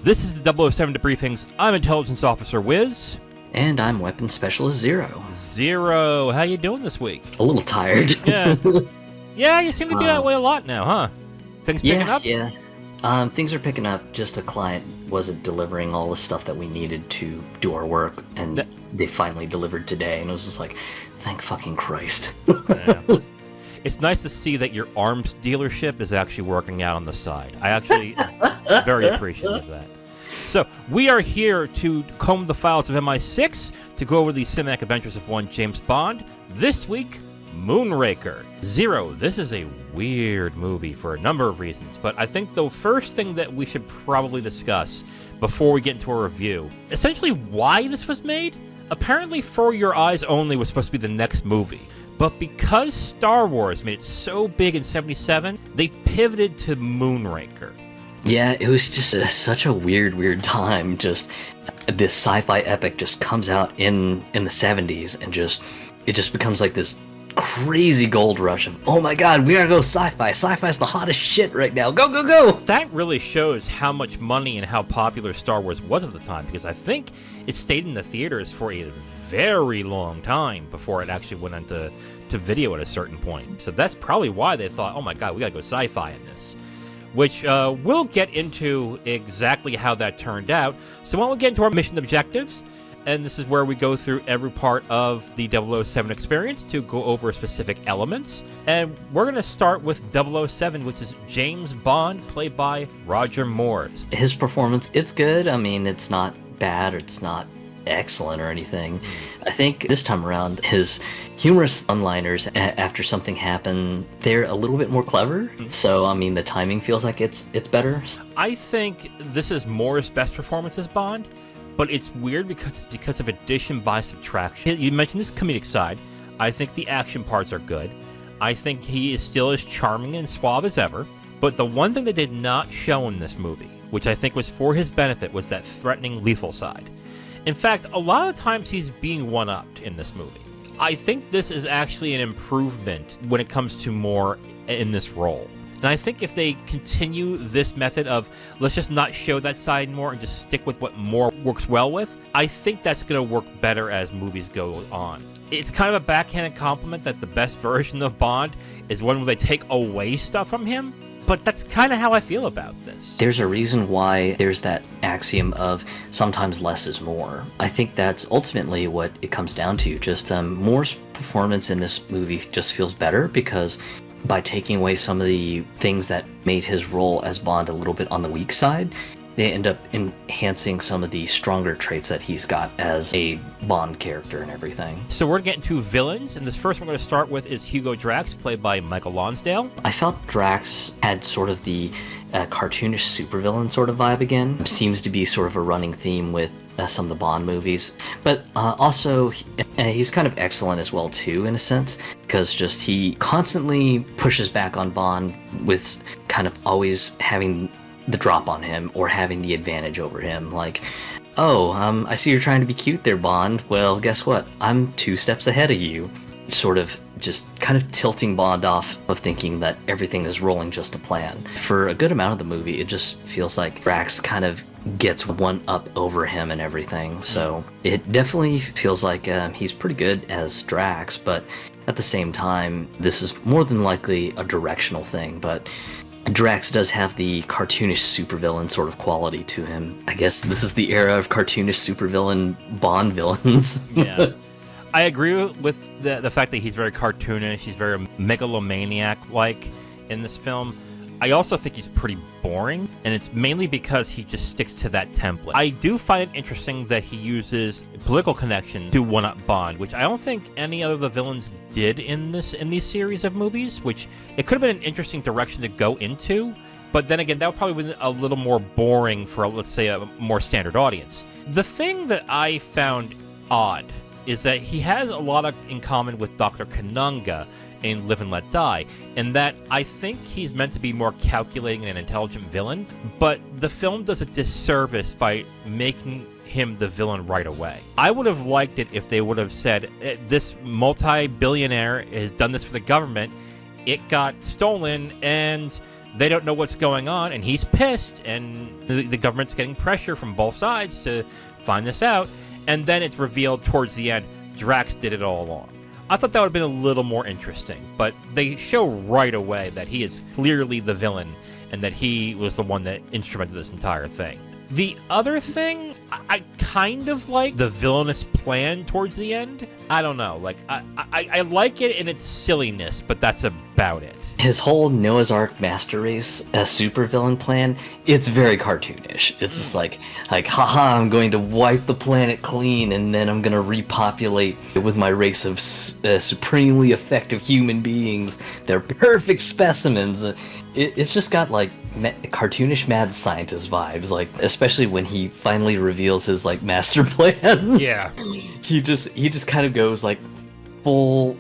This is the 007 Debriefings. I'm Intelligence Officer Wiz. And I'm Weapons Specialist Zero. Zero, how you doing this week? A little tired. Yeah, you seem to be that way a lot now, huh? Things picking up? Yeah. Things are picking up. Just a client wasn't delivering all the stuff that we needed to do our work, and they finally delivered today, and it was just like, thank fucking Christ. Yeah. It's nice to see that your arms dealership is actually working out on the side. I actually very appreciative of that. So, we are here to comb the files of MI6 to go over the cinematic adventures of one James Bond. This week, Moonraker. Zero, this is a weird movie for a number of reasons, but I think the first thing that we should probably discuss before we get into a review, essentially why this was made. Apparently, For Your Eyes Only was supposed to be the next movie. But because Star Wars made it so big in 77, they pivoted to Moonraker. Yeah, it was just such a weird time. Just this sci-fi epic just comes out in the 70s, and it just becomes like this crazy gold rush of, oh my god, we gotta go sci-fi. Sci-fi's the hottest shit right now. Go, go, go! That really shows how much money and how popular Star Wars was at the time, because I think it stayed in the theaters for a very long time before it actually went into video at a certain point. So that's probably why they thought, oh my god, we gotta go sci-fi in this. Which we'll get into exactly how that turned out. So why don't we get into our mission objectives? And this is where we go through every part of the 007 experience to go over specific elements. And we're going to start with 007, which is James Bond, played by Roger Moore. His performance, it's good. I mean, it's not bad, or it's not excellent or anything. I think this time around, his humorous one-liners after something happened, they're a little bit more clever. So, I mean, the timing feels like it's better. I think this is Moore's best performance as Bond. But it's weird because of addition by subtraction. You mentioned this comedic side. I think the action parts are good. I think he is still as charming and suave as ever. But the one thing they did not show in this movie, which I think was for his benefit, was that threatening lethal side. In fact, a lot of times he's being one-upped in this movie. I think this is actually an improvement when it comes to Moore in this role. And I think if they continue this method of, let's just not show that side more and just stick with what Moore works well with, I think that's going to work better as movies go on. It's kind of a backhanded compliment that the best version of Bond is one where they take away stuff from him, but that's kind of how I feel about this. There's a reason why there's that axiom of sometimes less is more. I think that's ultimately what it comes down to. Just Moore's performance in this movie just feels better because by taking away some of the things that made his role as Bond a little bit on the weak side, they end up enhancing some of the stronger traits that he's got as a Bond character and everything. So we're getting to villains, and the first one we're going to start with is Hugo Drax, played by Michael Lonsdale. I felt Drax had sort of the cartoonish supervillain sort of vibe again. Seems to be sort of a running theme with some of the Bond movies, but also he's kind of excellent as well too, in a sense, because just he constantly pushes back on Bond with kind of always having the drop on him or having the advantage over him. Like, oh, I see you're trying to be cute there, Bond. Well, guess what? I'm 2 steps ahead of you. Sort of just kind of tilting Bond off of thinking that everything is rolling just to plan. For a good amount of the movie, it just feels like Drax kind of gets one up over him and everything. So it definitely feels like he's pretty good as Drax, but at the same time, this is more than likely a directional thing. But Drax does have the cartoonish supervillain sort of quality to him. I guess this is the era of cartoonish supervillain Bond villains. Yeah. I agree with the fact that he's very cartoonish, he's very megalomaniac-like in this film. I also think he's pretty boring, and it's mainly because he just sticks to that template. I do find it interesting that he uses political connection to one-up Bond, which I don't think any other of the villains did in these series of movies, which it could have been an interesting direction to go into, but then again, that would probably be a little more boring for, let's say, a more standard audience. The thing that I found odd is that he has a lot in common with Dr. Kananga in Live and Let Die, in that I think he's meant to be more calculating and an intelligent villain, but the film does a disservice by making him the villain right away. I would have liked it if they would have said, this multi-billionaire has done this for the government, it got stolen, and they don't know what's going on, and he's pissed, and the government's getting pressure from both sides to find this out, and then it's revealed towards the end Drax did it all along. I thought that would have been a little more interesting, but they show right away that he is clearly the villain and that he was the one that instrumented this entire thing. The other thing, I kind of like the villainous plan towards the end. I don't know, like, I like it in its silliness, but that's about it. His whole Noah's Ark master race supervillain plan, it's very cartoonish. It's just like, haha, I'm going to wipe the planet clean, and then I'm going to repopulate with my race of supremely effective human beings. They're perfect specimens. It's just got, like, cartoonish mad scientist vibes, like, especially when he finally reveals his, like, master plan. Yeah. He just kind of goes, like, full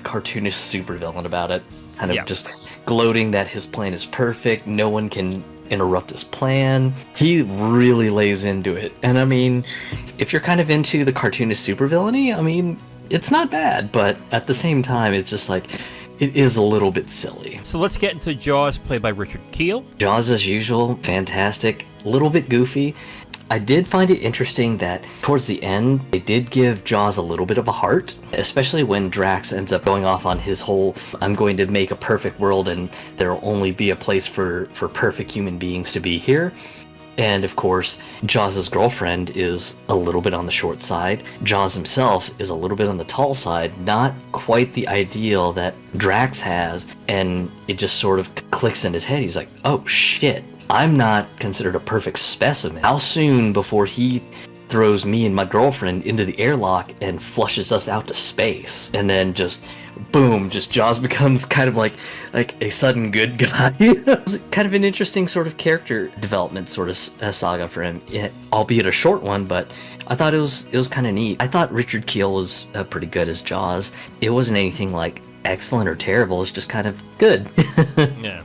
cartoonish supervillain about it. Kind of just gloating that his plan is perfect, no one can interrupt his plan. He really lays into it. And I mean, if you're kind of into the cartoonish supervillainy, I mean, it's not bad, but at the same time, it's just like, it is a little bit silly. So let's get into Jaws, played by Richard Kiel. Jaws, as usual, fantastic, a little bit goofy. I did find it interesting that towards the end, they did give Jaws a little bit of a heart, especially when Drax ends up going off on his whole, I'm going to make a perfect world and there'll only be a place for perfect human beings to be here. And of course, Jaws' girlfriend is a little bit on the short side. Jaws himself is a little bit on the tall side, not quite the ideal that Drax has, and it just sort of clicks in his head. He's like, oh shit. I'm not considered a perfect specimen. How soon before he throws me and my girlfriend into the airlock and flushes us out to space? And then just, boom, just Jaws becomes kind of like a sudden good guy. It's kind of an interesting sort of character development sort of saga for him, albeit a short one, but I thought it was kind of neat. I thought Richard Kiel was pretty good as Jaws. It wasn't anything like excellent or terrible, it's just kind of good. Yeah.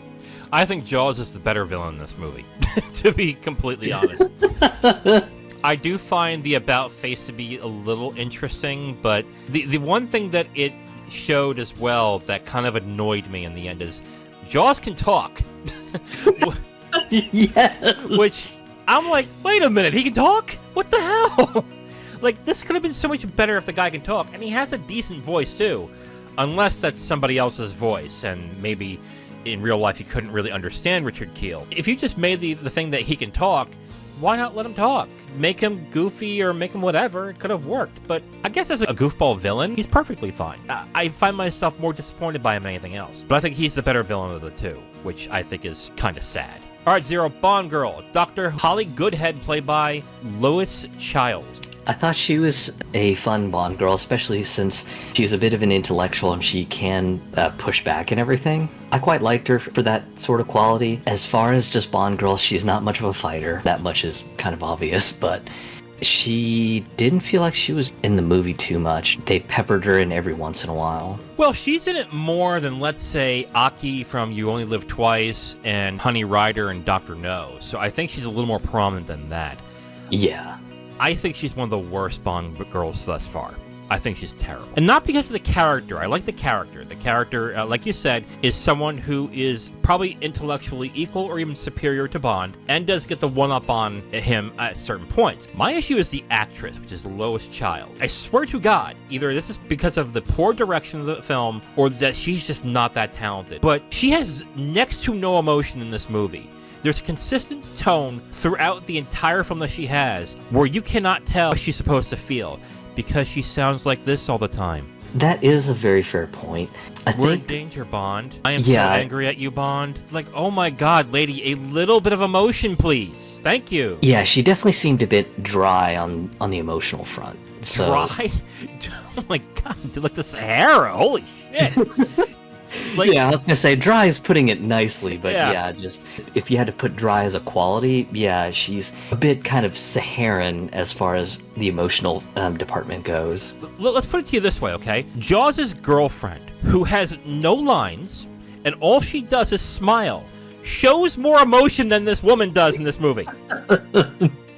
I think Jaws is the better villain in this movie, to be completely honest. I do find the about face to be a little interesting, but the one thing that it showed as well that kind of annoyed me in the end is Jaws can talk. Yes. Which, I'm like, wait a minute, he can talk? What the hell? Like, this could have been so much better if the guy can talk, and he has a decent voice too, unless that's somebody else's voice, and maybe in real life, you couldn't really understand Richard Kiel. If you just made the thing that he can talk, why not let him talk? Make him goofy or make him whatever. It could have worked. But I guess as a goofball villain, he's perfectly fine. I find myself more disappointed by him than anything else. But I think he's the better villain of the two, which I think is kind of sad. All right, Zero, Bond girl, Dr. Holly Goodhead, played by Lois Childs. I thought she was a fun Bond girl, especially since she's a bit of an intellectual and she can push back and everything. I quite liked her for that sort of quality. As far as just Bond girl, she's not much of a fighter. That much is kind of obvious, but she didn't feel like she was in the movie too much. They peppered her in every once in a while. Well, she's in it more than, let's say, Aki from You Only Live Twice and Honey Rider and Dr. No. So I think she's a little more prominent than that. Yeah. I think she's one of the worst Bond girls thus far. I think she's terrible. And not because of the character. I like the character. The character, like you said, is someone who is probably intellectually equal or even superior to Bond, and does get the one-up on him at certain points. My issue is the actress, which is Lois Child. I swear to God, either this is because of the poor direction of the film, or that she's just not that talented. But she has next to no emotion in this movie. There's a consistent tone throughout the entire film that she has where you cannot tell what she's supposed to feel because she sounds like this all the time. That is a very fair point. We're in danger, Bond. I am so angry at you, Bond. Like, oh my God, lady, a little bit of emotion, please. Thank you. Yeah, she definitely seemed a bit dry on the emotional front. So... Dry? Oh my God, dude, like the Sahara. Holy shit. Like, yeah, I was gonna say dry is putting it nicely, but yeah, just if you had to put dry as a quality, yeah, she's a bit kind of Saharan as far as the emotional department goes. Let's put it to you this way, okay? Jaws' girlfriend, who has no lines, and all she does is smile, shows more emotion than this woman does in this movie.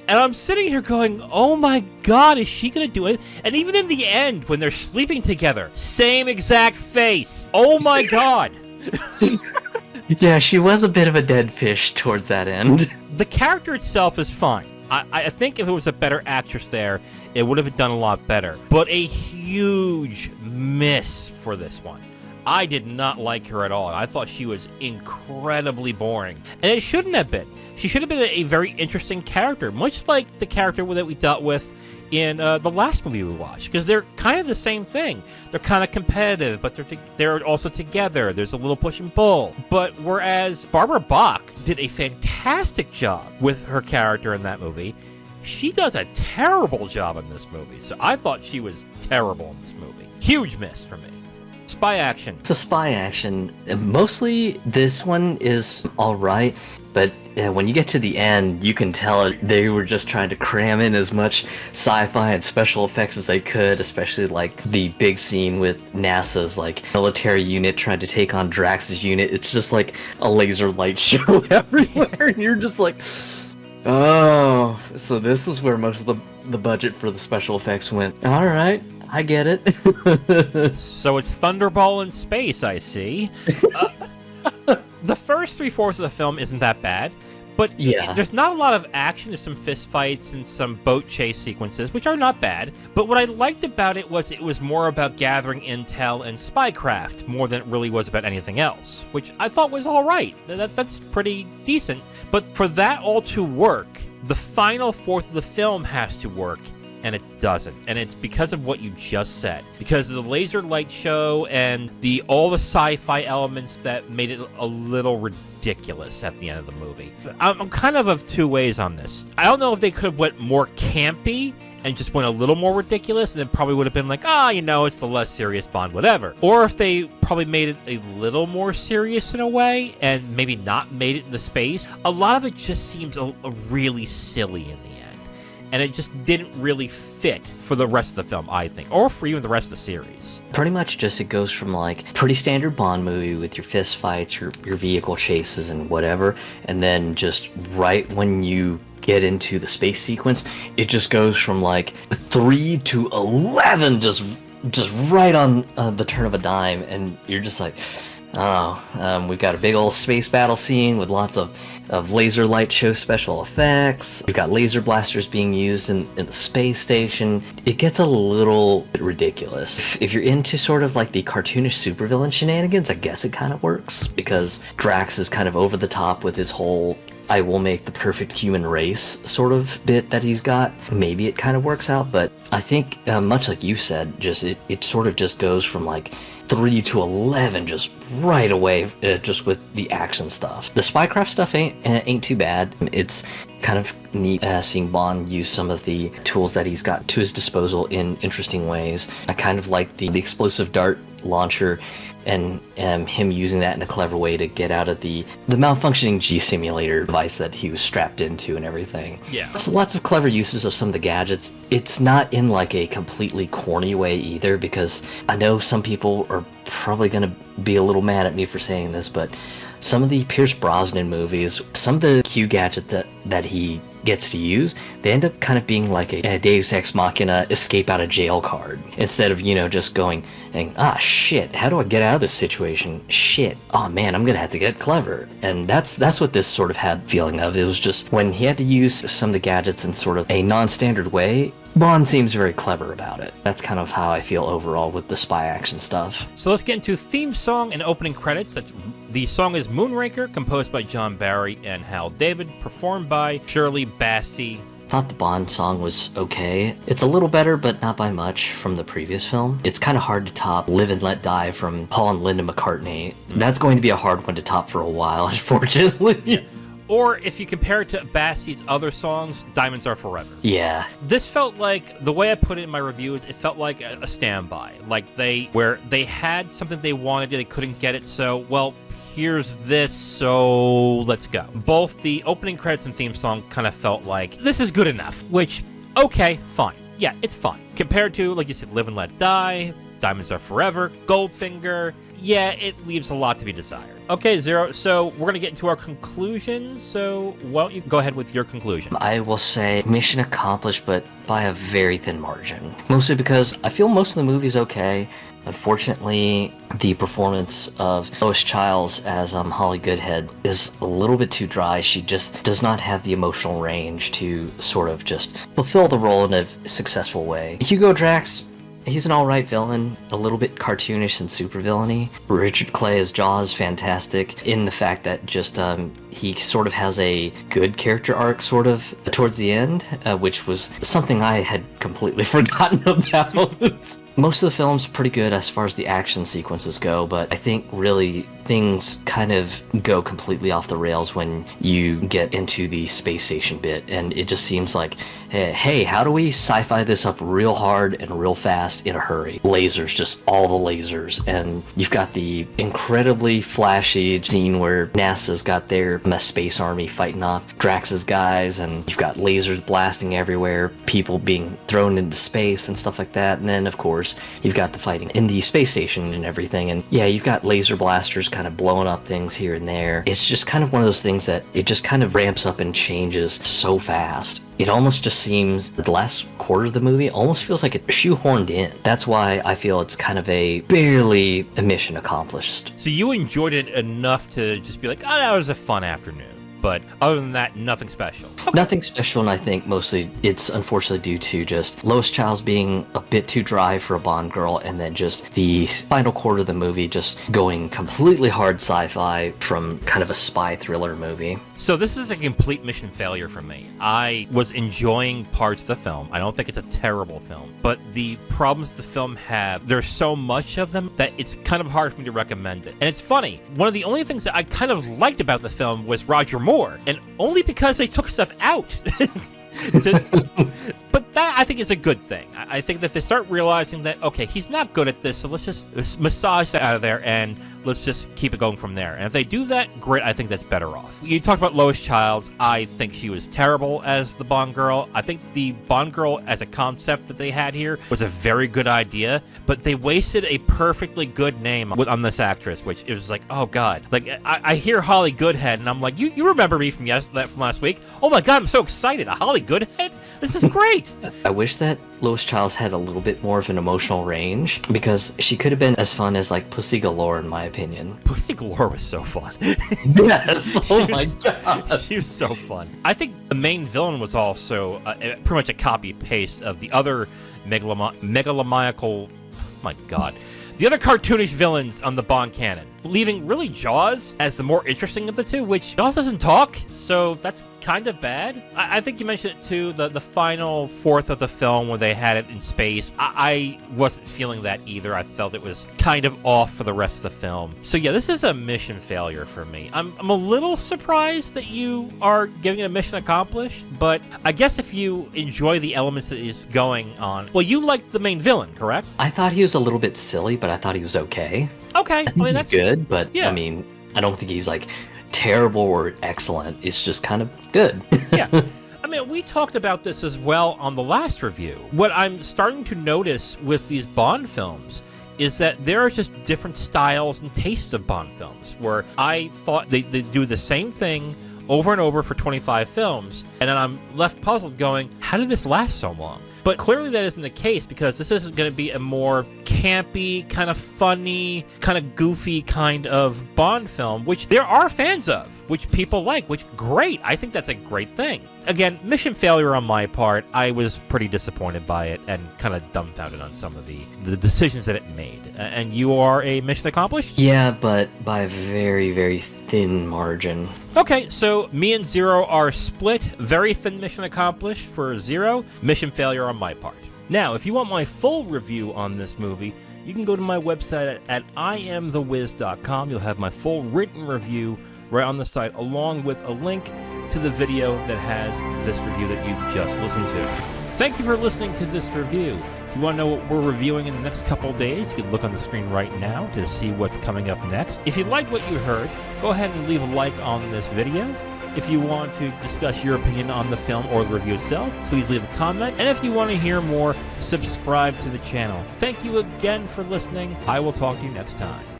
And I'm sitting here going, oh my God, is she going to do it? And even in the end, when they're sleeping together, same exact face. Oh my God. Yeah, she was a bit of a dead fish towards that end. The character itself is fine. I think if it was a better actress there, it would have done a lot better. But a huge miss for this one. I did not like her at all. I thought she was incredibly boring. And it shouldn't have been. She should have been a very interesting character, much like the character that we dealt with in the last movie we watched, because they're kind of the same thing. They're kind of competitive, but they're also together. There's a little push and pull. But whereas Barbara Bach did a fantastic job with her character in that movie, she does a terrible job in this movie. So I thought she was terrible in this movie. Huge miss for me. Spy action. So spy action, mostly this one is all right, but when you get to the end, you can tell they were just trying to cram in as much sci-fi and special effects as they could, especially like the big scene with NASA's like military unit trying to take on Drax's unit. It's just like a laser light show everywhere, and you're just like, oh, so this is where most of the budget for the special effects went. All right. I get it. So it's Thunderball in space, I see. The first 3/4 of the film isn't that bad, but yeah, there's not a lot of action. There's some fist fights and some boat chase sequences, which are not bad. But what I liked about it was more about gathering intel and spycraft more than it really was about anything else, which I thought was all right. That's pretty decent. But for that all to work, the final fourth of the film has to work. And it doesn't. And it's because of what you just said. Because of the laser light show and all the sci-fi elements that made it a little ridiculous at the end of the movie. I'm kind of two ways on this. I don't know if they could have went more campy and just went a little more ridiculous, and then probably would have been like, it's the less serious Bond, whatever. Or if they probably made it a little more serious in a way, and maybe not made it in the space. A lot of it just seems a really silly in the end. And it just didn't really fit for the rest of the film, I think, or for even the rest of the series. Pretty much just it goes from like pretty standard Bond movie with your fist fights, your vehicle chases and whatever, and then just right when you get into the space sequence, it just goes from like 3 to 11, just right on the turn of a dime, and you're just like, we've got a big old space battle scene with lots of laser light show special effects. We've got laser blasters being used in the space station. It gets a little bit ridiculous. If you're into sort of like the cartoonish supervillain shenanigans, I guess it kind of works, because Drax is kind of over the top with his whole I will make the perfect human race sort of bit that he's got. Maybe it kind of works out, but I think, much like you said, just it sort of just goes from like 3 to 11 just right away, just with the action stuff. The spycraft stuff ain't too bad. It's kind of neat seeing Bond use some of the tools that he's got to his disposal in interesting ways. I kind of like the explosive dart launcher and him using that in a clever way to get out of the malfunctioning G simulator device that he was strapped into and everything. Yeah. So lots of clever uses of some of the gadgets. It's not in like a completely corny way either, because I know some people are probably going to be a little mad at me for saying this, but some of the Pierce Brosnan movies, some of the Q gadgets that he gets to use, they end up kind of being like a Deus Ex Machina escape out of jail card, instead of, just going, shit, how do I get out of this situation? Shit, oh man, I'm gonna have to get clever. And that's what this sort of had feeling of. It was just when he had to use some of the gadgets in sort of a non-standard way, Bond seems very clever about it. That's kind of how I feel overall with the spy action stuff. So let's get into theme song and opening credits. The song is Moonraker, composed by John Barry and Hal David, performed by Shirley Bassey. Thought the Bond song was okay. It's a little better, but not by much, from the previous film. It's kind of hard to top Live and Let Die from Paul and Linda McCartney. That's going to be a hard one to top for a while, unfortunately. Or if you compare it to Bassey's other songs, Diamonds Are Forever. Yeah. This felt like, the way I put it in my review, it felt like a standby. Like where they had something they wanted, they couldn't get it, so, well, here's this, so let's go. Both the opening credits and theme song kind of felt like, this is good enough, which, okay, fine. Yeah, it's fine. Compared to, like you said, Live and Let Die, Diamonds Are Forever, Goldfinger. Yeah, it leaves a lot to be desired. Okay, Zero, so we're going to get into our conclusions, so why don't you go ahead with your conclusion? I will say mission accomplished, but by a very thin margin. Mostly because I feel most of the movie's okay. Unfortunately, the performance of Lois Chiles as Holly Goodhead is a little bit too dry. She just does not have the emotional range to sort of just fulfill the role in a successful way. Hugo Drax, he's an alright villain, a little bit cartoonish and supervillainy. Richard Clay as Jaws, fantastic in the fact that just he sort of has a good character arc sort of towards the end, which was something I had completely forgotten about. Most of the film's pretty good as far as the action sequences go, but I think really things kind of go completely off the rails when you get into the space station bit, and it just seems like, hey, how do we sci-fi this up real hard and real fast in a hurry? Lasers, just all the lasers, and you've got the incredibly flashy scene where NASA's got their space army fighting off Drax's guys, and you've got lasers blasting everywhere, people being thrown into space and stuff like that, and then of course you've got the fighting in the space station and everything, and yeah, you've got laser blasters kind of blowing up things here and there. It's just kind of one of those things that it just kind of ramps up and changes so fast. It almost just seems the last quarter of the movie almost feels like it's shoehorned in. That's why I feel it's kind of barely a mission accomplished. So you enjoyed it enough to just be like, oh, that was a fun afternoon. But other than that, nothing special. Okay. Nothing special, and I think mostly it's unfortunately due to just Lois Chiles being a bit too dry for a Bond girl, and then just the final quarter of the movie just going completely hard sci-fi from kind of a spy thriller movie. So this is a complete mission failure for me. I was enjoying parts of the film. I don't think it's a terrible film, but the problems the film have, there's so much of them that it's kind of hard for me to recommend it. And it's funny, one of the only things that I kind of liked about the film was Roger Moore, and only because they took stuff out. But that, I think, is a good thing. I think that they start realizing that, okay, he's not good at this, so let's just massage that out of there and let's just keep it going from there. And if they do that, great, I think that's better off. You talked about Lois Chiles. I think she was terrible as the Bond girl. I think the Bond girl as a concept that they had here was a very good idea, but they wasted a perfectly good name on this actress, which it was like, oh God. Like, I hear Holly Goodhead, and I'm like, you remember me from last week? Oh my God, I'm so excited. A Holly Goodhead? This is great. I wish that Lois Chiles had a little bit more of an emotional range, because she could have been as fun as like Pussy Galore, in my opinion. Pussy Galore was so fun. Yes. Oh my God. She was so fun. I think the main villain was also pretty much a copy paste of the other megalomaniacal. My God. The other cartoonish villains on the Bond canon, leaving really Jaws as the more interesting of the two, which Jaws doesn't talk, so that's kind of bad. I think you mentioned it too, the final fourth of the film where they had it in space. I wasn't feeling that either. I felt it was kind of off for the rest of the film. So yeah, this is a mission failure for me. I'm a little surprised that you are giving it a mission accomplished, but I guess if you enjoy the elements that is going on, well, you liked the main villain, correct? I thought he was a little bit silly, but I thought he was okay. Okay. I mean, that's good, but yeah. I mean, I don't think he's like terrible or excellent. It's just kind of good. Yeah. I mean, we talked about this as well on the last review. What I'm starting to notice with these Bond films is that there are just different styles and tastes of Bond films, where I thought they do the same thing over and over for 25 films, and then I'm left puzzled going, how did this last so long? But clearly that isn't the case, because this isn't going to be a more campy, kind of funny, kind of goofy kind of Bond film, which there are fans of, which people like, which great. I think that's a great thing. Again, mission failure on my part. I was pretty disappointed by it and kind of dumbfounded on some of the decisions that it made. And you are a mission accomplished? Yeah, but by a very, very thin margin. Okay, so me and Zero are split. Very thin mission accomplished for Zero. Mission failure on my part. Now, if you want my full review on this movie, you can go to my website at IamTheWiz.com. You'll have my full written review right on the site, along with a link to the video that has this review that you just listened to. Thank you for listening to this review. If you want to know what we're reviewing in the next couple days, you can look on the screen right now to see what's coming up next. If you liked what you heard, go ahead and leave a like on this video. If you want to discuss your opinion on the film or the review itself, please leave a comment. And if you want to hear more subscribe to the channel. Thank you again for listening. I will talk to you next time.